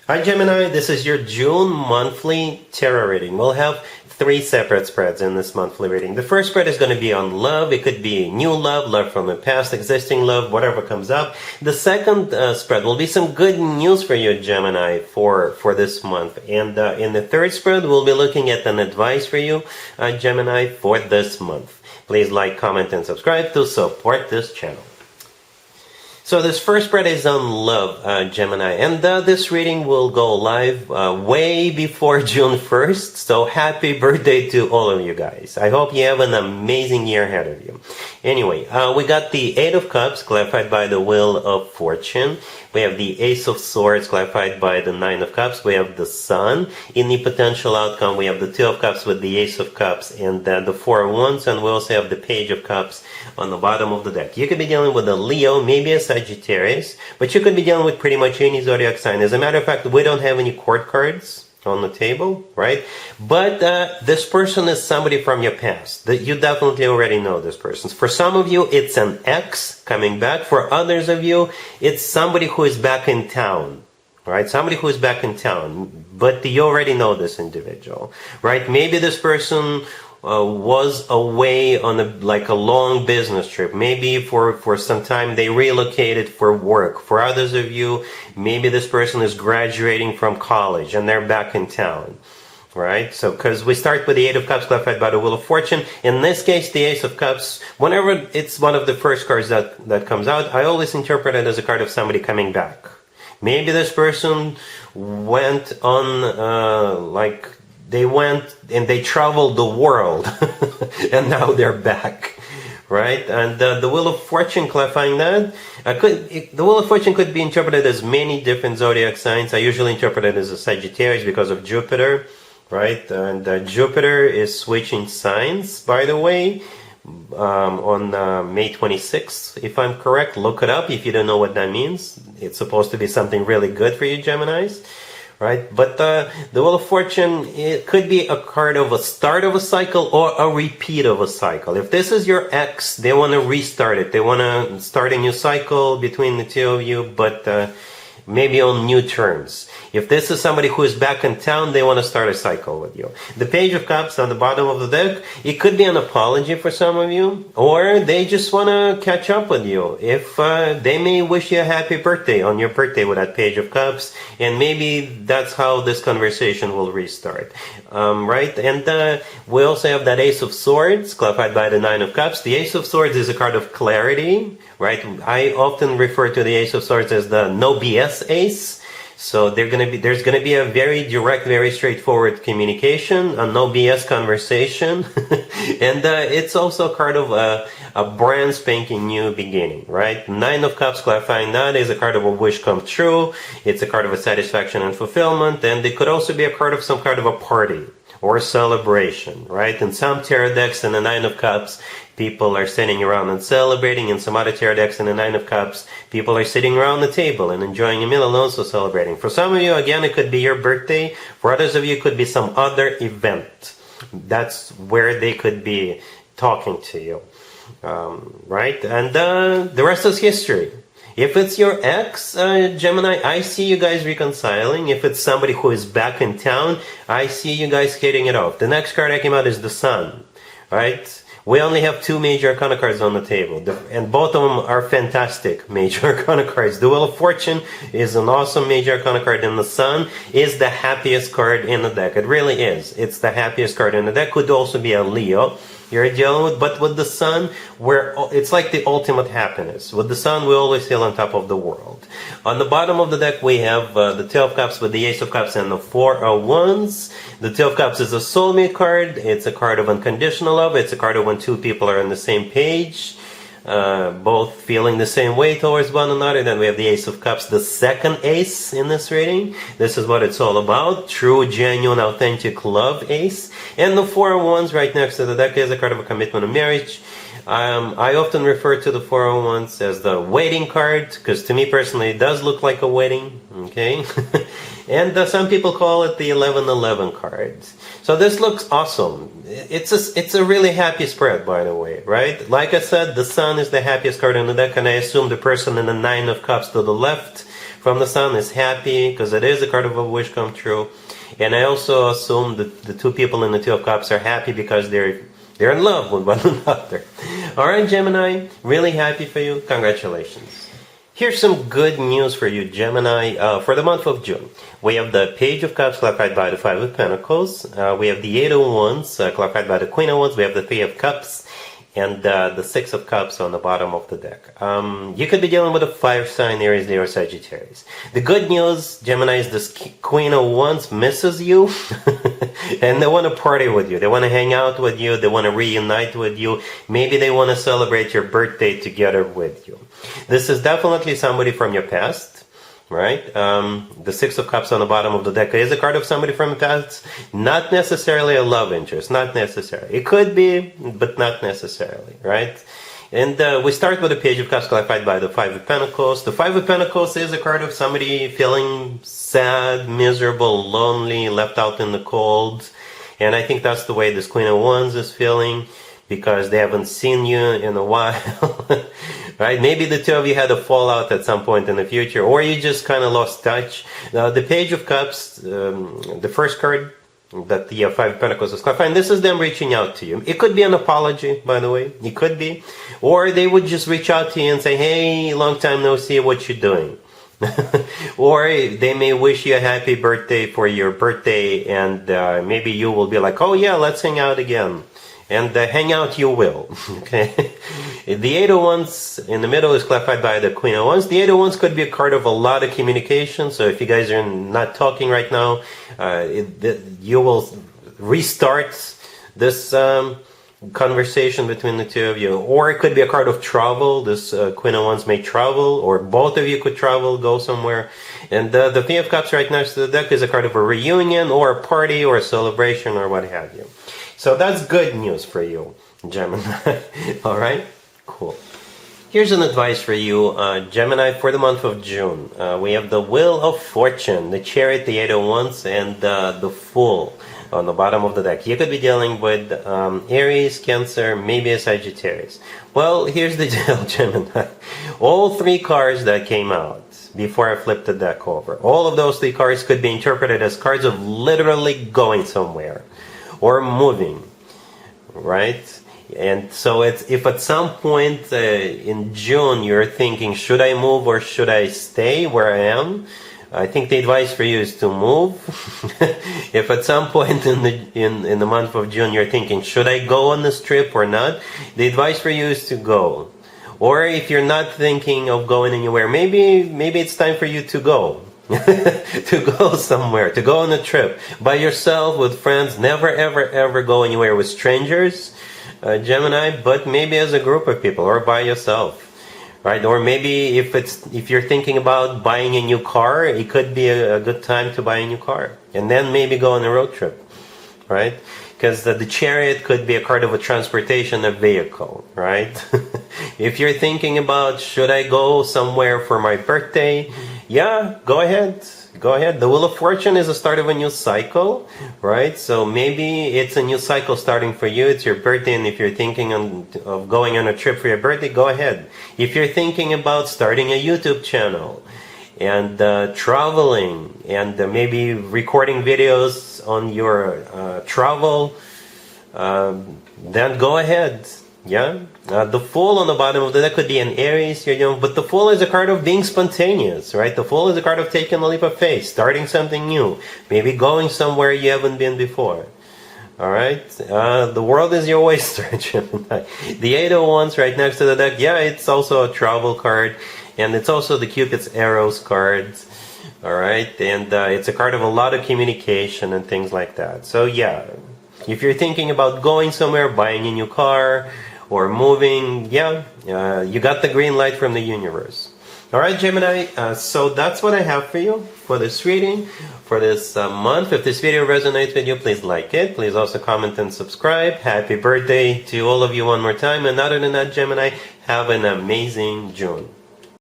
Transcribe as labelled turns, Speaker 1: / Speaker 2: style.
Speaker 1: Hi Gemini, this is your June monthly tarot reading. We'll have 3 separate spreads in this monthly reading. The first spread is going to be on love. It could be new love, love from the past, existing love, whatever comes up. The second spread will be some good news for you, Gemini, for this month. And in the third spread, we'll be looking at an advice for you, Gemini, for this month. Please like, comment, and subscribe to support this channel. So this first spread is on love, Gemini, and this reading will go live way before June 1st, so happy birthday to all of you guys. I hope you have an amazing year ahead of you. Anyway, we got the 8 of Cups, clarified by the Wheel of Fortune. We have the Ace of Swords, clarified by the 9 of Cups. We have the Sun. In the potential outcome, we have the 2 of Cups with the Ace of Cups and the 4 of Wands, and we also have the Page of Cups on the bottom of the deck. You could be dealing with a Leo, maybe a Sagittarius, but you could be dealing with pretty much any zodiac sign. As a matter of fact, we don't have any court cards on the table, right? But this person is somebody from your past. That you definitely already know this person. For some of you, it's an ex coming back. For others of you, it's somebody who is back in town. Right? Somebody who is back in town, but you already know this individual, right? Maybe this person was away on a long business trip. Maybe for some time they relocated for work. For others of you, maybe this person is graduating from college and they're back in town. Right? So, because we start with the 8 of Cups clarified by the Wheel of Fortune. In this case, the Ace of Cups, whenever it's one of the first cards that comes out, I always interpret it as a card of somebody coming back. Maybe this person went on, they went and they traveled the world and now they're back, right? And the Wheel of Fortune, clarifying that, the Wheel of Fortune could be interpreted as many different zodiac signs. I usually interpret it as a Sagittarius because of Jupiter, right? And Jupiter is switching signs, by the way, on May 26th, if I'm correct. Look it up if you don't know what that means. It's supposed to be something really good for you, Geminis. Right? But the Wheel of Fortune, it could be a card of a start of a cycle or a repeat of a cycle. If this is your ex, they want to restart it. They want to start a new cycle between the two of you, but maybe on new terms. If this is somebody who is back in town, they want to start a cycle with you. The Page of Cups on the bottom of the deck, it could be an apology for some of you, or they just want to catch up with you. If they may wish you a happy birthday on your birthday with that Page of Cups, and maybe that's how this conversation will restart. Right? And we also have that Ace of Swords, clarified by the 9 of Cups. The Ace of Swords is a card of clarity, right? I often refer to the Ace of Swords as the no BS Ace. So there's going to be a very direct, very straightforward communication, a no BS conversation. And it's also a card of a brand spanking new beginning, right? 9 of Cups, clarifying that, is a card of a wish come true. It's a card of a satisfaction and fulfillment. And it could also be a card of some kind of a party or a celebration, right? In some tarot decks in the 9 of Cups, people are sitting around and celebrating. In some other tarot decks in the 9 of Cups, people are sitting around the table and enjoying a meal and also celebrating. For some of you, again, it could be your birthday. For others of you, it could be some other event. That's where they could be talking to you, right? And the rest is history. If it's your ex, Gemini, I see you guys reconciling. If it's somebody who is back in town, I see you guys hitting it off. The next card that came out is the Sun, right? We only have 2 major arcana cards on the table, and both of them are fantastic major arcana cards. The Wheel of Fortune is an awesome major arcana card, and the Sun is the happiest card in the deck. It really is. It's the happiest card in the deck. Could also be a Leo you're dealing with, but with the Sun, it's like the ultimate happiness. With the Sun, we always feel on top of the world. On the bottom of the deck, we have the 2 of Cups with the Ace of Cups and the 4 of Wands. The 2 of Cups is a soulmate card. It's a card of unconditional love. It's a card of when 2 people are on the same page, both feeling the same way towards one another. Then we have the Ace of Cups, the second ace in this reading. This is what it's all about. True, genuine, authentic love ace. And the 4 of Wands right next to the deck is a card of a commitment of marriage. I often refer to the 4 of Wands as the wedding card, because to me personally it does look like a wedding, okay? And some people call it the 1111 card. So this looks awesome. It's a really happy spread, by the way, right? Like I said, the Sun is the happiest card in the deck, and I assume the person in the 9 of Cups to the left, from the Sun is happy, because it is a card of a wish come true. And I also assume that the two people in the Two of Cups are happy because they're in love with one another. All right, Gemini, really happy for you. Congratulations. Here's some good news for you, Gemini, for the month of June. We have the Page of Cups clarified by the Five of Pentacles. We have the Eight of Wands clarified by the Queen of Wands. We have the Three of Cups and the Six of Cups on the bottom of the deck. You could be dealing with a fire sign, Aries, Leo, or Sagittarius. The good news, Gemini, is this Queen of Wands misses you and they want to party with you. They want to hang out with you. They want to reunite with you. Maybe they want to celebrate your birthday together with you. This is definitely somebody from your past. Right? The Six of Cups on the bottom of the deck is a card of somebody from the past. Not necessarily a love interest. Not necessarily. It could be, but not necessarily. Right? And we start with the Page of Cups clarified by the Five of Pentacles. The Five of Pentacles is a card of somebody feeling sad, miserable, lonely, left out in the cold. And I think that's the way this Queen of Wands is feeling, because they haven't seen you in a while. Right? Maybe the two of you had a fallout at some point in the future, or you just kind of lost touch. Now, the Page of Cups, the first card that the Five of Pentacles is clarifying, this is them reaching out to you. It could be an apology, by the way. It could be. Or they would just reach out to you and say, hey, long time no see, what you doing? Or they may wish you a happy birthday for your birthday, and maybe you will be like, oh yeah, let's hang out again. And hang out you will. Okay. The Eight of Wands in the middle is clarified by the Queen of Wands. The Eight of Wands could be a card of a lot of communication. So if you guys are not talking right now, you will restart this conversation between the two of you. Or it could be a card of travel. This Queen of Wands may travel, or both of you could travel, go somewhere. And the Three of Cups right next to the deck is a card of a reunion, or a party, or a celebration, or what have you. So that's good news for you, Gemini. All right? Cool. Here's an advice for you, Gemini, for the month of June. We have the Wheel of Fortune, the Chariot, the Eight of Wands, and the Fool on the bottom of the deck. You could be dealing with Aries, Cancer, maybe a Sagittarius. Well, here's the deal, Gemini. All three cards that came out before I flipped the deck over, all of those three cards could be interpreted as cards of literally going somewhere or moving, right? And so if at some point in June you're thinking, should I move or should I stay where I am? I think the advice for you is to move. If at some point in the month of June you're thinking, should I go on this trip or not? The advice for you is to go. Or if you're not thinking of going anywhere, maybe it's time for you to go. To go somewhere, to go on a trip by yourself, with friends. Never ever ever go anywhere with strangers, Gemini, but maybe as a group of people or by yourself, right? Or maybe if you're thinking about buying a new car, it could be a good time to buy a new car, and then maybe go on a road trip, right? Because the Chariot could be a card of a transportation, a vehicle, right? If you're thinking about, should I go somewhere for my birthday? Yeah, go ahead. Go ahead. The Wheel of Fortune is the start of a new cycle, right? So maybe it's a new cycle starting for you. It's your birthday, and if you're thinking of going on a trip for your birthday, go ahead. If you're thinking about starting a YouTube channel and traveling and maybe recording videos on your travel, then go ahead. Yeah, the Fool on the bottom of the deck could be an Aries, but the Fool is a card of being spontaneous, right? The Fool is a card of taking a leap of faith, starting something new, maybe going somewhere you haven't been before. All right, the world is your oyster, Gemini. The Eight of Wands right next to the deck, yeah, it's also a travel card, and it's also the Cupid's arrows card. All right, and it's a card of a lot of communication and things like that. So yeah, if you're thinking about going somewhere, buying a new car, or moving, yeah, you got the green light from the universe. All right, Gemini, so that's what I have for you for this reading, for this month. If this video resonates with you, please like it. Please also comment and subscribe. Happy birthday to all of you one more time. And other than that, Gemini, have an amazing June.